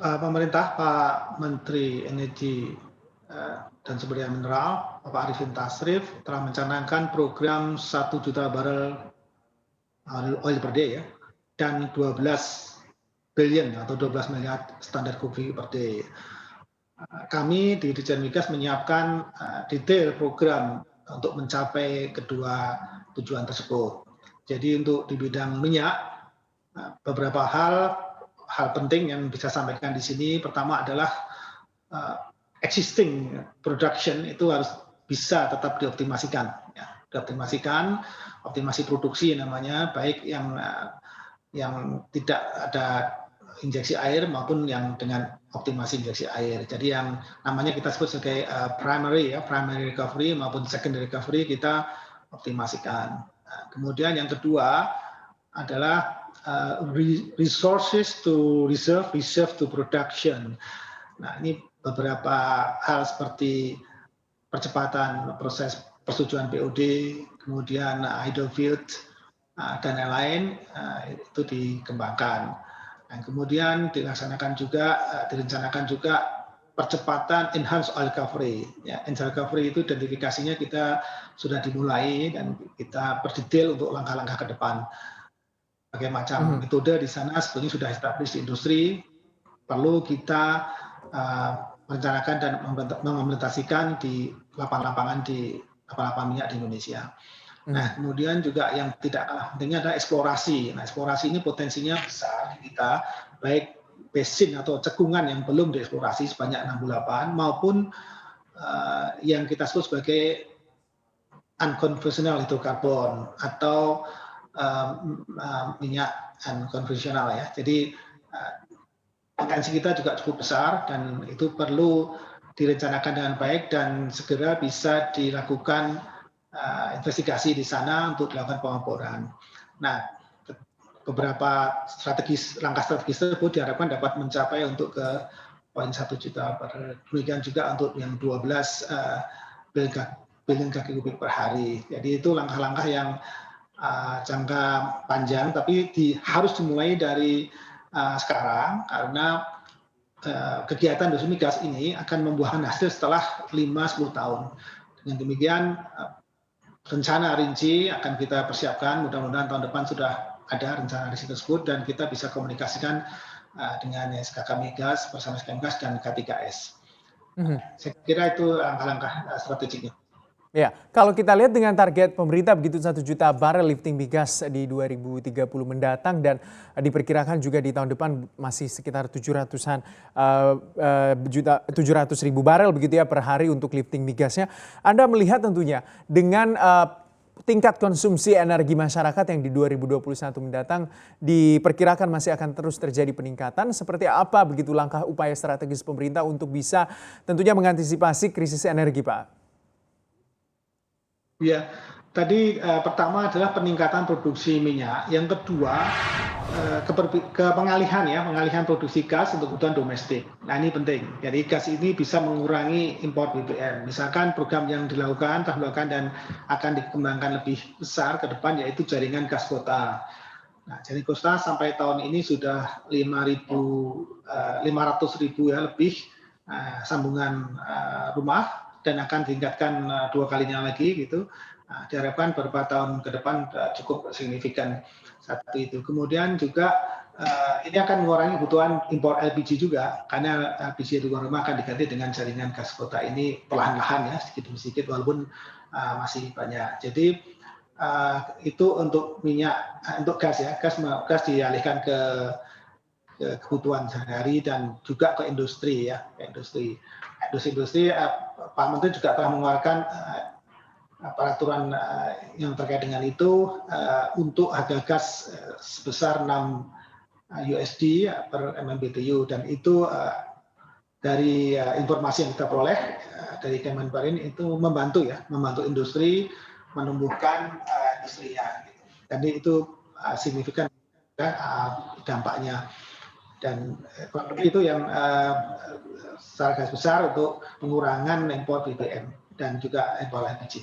Pemerintah, Pak Menteri Energi, dan Sumber Daya Mineral, Bapak Arifin Tasrif telah mencanangkan program 1 juta barel oil per day ya, dan 12 billion atau 12 miliar standar kubik per day. Kami di Dirjen Migas menyiapkan detail program untuk mencapai kedua tujuan tersebut. Jadi untuk di bidang minyak, beberapa hal penting yang bisa sampaikan di sini. Pertama adalah existing production itu harus bisa tetap dioptimasikan, ya. Dioptimasikan, optimasi produksi namanya, baik yang tidak ada injeksi air maupun yang dengan optimasi injeksi air. Jadi yang namanya kita sebut sebagai primary recovery maupun secondary recovery kita optimasikan. Nah, kemudian yang kedua adalah resources to reserve to production. Nah, ini beberapa hal seperti percepatan proses persetujuan BOD, kemudian idle field, dan lain-lain itu dikembangkan. Dan kemudian direncanakan juga percepatan enhanced oil recovery. Ya, enhanced recovery itu identifikasinya kita sudah dimulai dan kita berdetail untuk langkah-langkah ke depan. Berbagai macam metode di sana sebenarnya sudah established di industri. Perlu kita merencanakan dan mengimplementasikan di lapangan minyak di Indonesia. Nah, kemudian juga yang tidak kalah pentingnya adalah eksplorasi. Nah, eksplorasi ini potensinya besar di kita, baik basin atau cekungan yang belum dieksplorasi sebanyak 68 maupun yang kita sebut sebagai unconventional hidrokarbon atau minyak unconventional ya. Jadi potensi kita juga cukup besar dan itu perlu direncanakan dengan baik dan segera bisa dilakukan investigasi di sana untuk dilakukan pengeboran. Nah, beberapa langkah strategis tersebut diharapkan dapat mencapai untuk ke poin 1 juta barel. Demikian juga untuk yang 12 billion kaki kubik per hari. Jadi itu langkah-langkah yang jangka panjang, tapi harus dimulai dari sekarang karena kegiatan industri migas ini akan membuahkan hasil setelah 5-10 tahun. Dengan demikian rencana rinci akan kita persiapkan, mudah-mudahan tahun depan sudah ada rencana rinci tersebut dan kita bisa komunikasikan dengan SKK Migas bersama SK Migas dan K3S. Saya kira itu langkah-langkah strateginya. Ya, kalau kita lihat dengan target pemerintah begitu 1 juta barel lifting migas di 2030 mendatang dan diperkirakan juga di tahun depan masih sekitar 700 ribu barel begitu ya per hari untuk lifting migasnya. Anda melihat tentunya dengan tingkat konsumsi energi masyarakat yang di 2021 mendatang diperkirakan masih akan terus terjadi peningkatan. Seperti apa begitu langkah upaya strategis pemerintah untuk bisa tentunya mengantisipasi krisis energi, Pak? Ya, tadi pertama adalah peningkatan produksi minyak. Yang kedua pengalihan produksi gas untuk kebutuhan domestik. Nah, ini penting. Jadi gas ini bisa mengurangi impor BBM. Misalkan program yang telah dilakukan dan akan dikembangkan lebih besar ke depan yaitu jaringan gas kota. Nah, jaringan kota sampai tahun ini sudah 500.000 ya lebih sambungan rumah dan akan ditingkatkan 2 kalinya lagi gitu. Nah, diharapkan beberapa tahun ke depan cukup signifikan satu itu. Kemudian juga ini akan mengurangi kebutuhan impor LPG juga karena LPG di luar rumah akan diganti dengan jaringan gas kota ini perlahan-lahan ya sedikit demi sedikit walaupun masih banyak. Jadi itu untuk minyak, untuk gas ya, gas dialihkan ke kebutuhan sehari-hari dan juga ke industri ya, ke industri. Pak Menteri juga telah mengeluarkan peraturan yang terkait dengan itu untuk harga gas sebesar 6 USD per MMBTU dan itu dari informasi yang kita peroleh dari Kemenparin itu membantu industri menumbuhkan industrinya. Jadi itu signifikan dampaknya. Dan itu yang secara garis besar untuk pengurangan impor BBM dan juga impor LPG.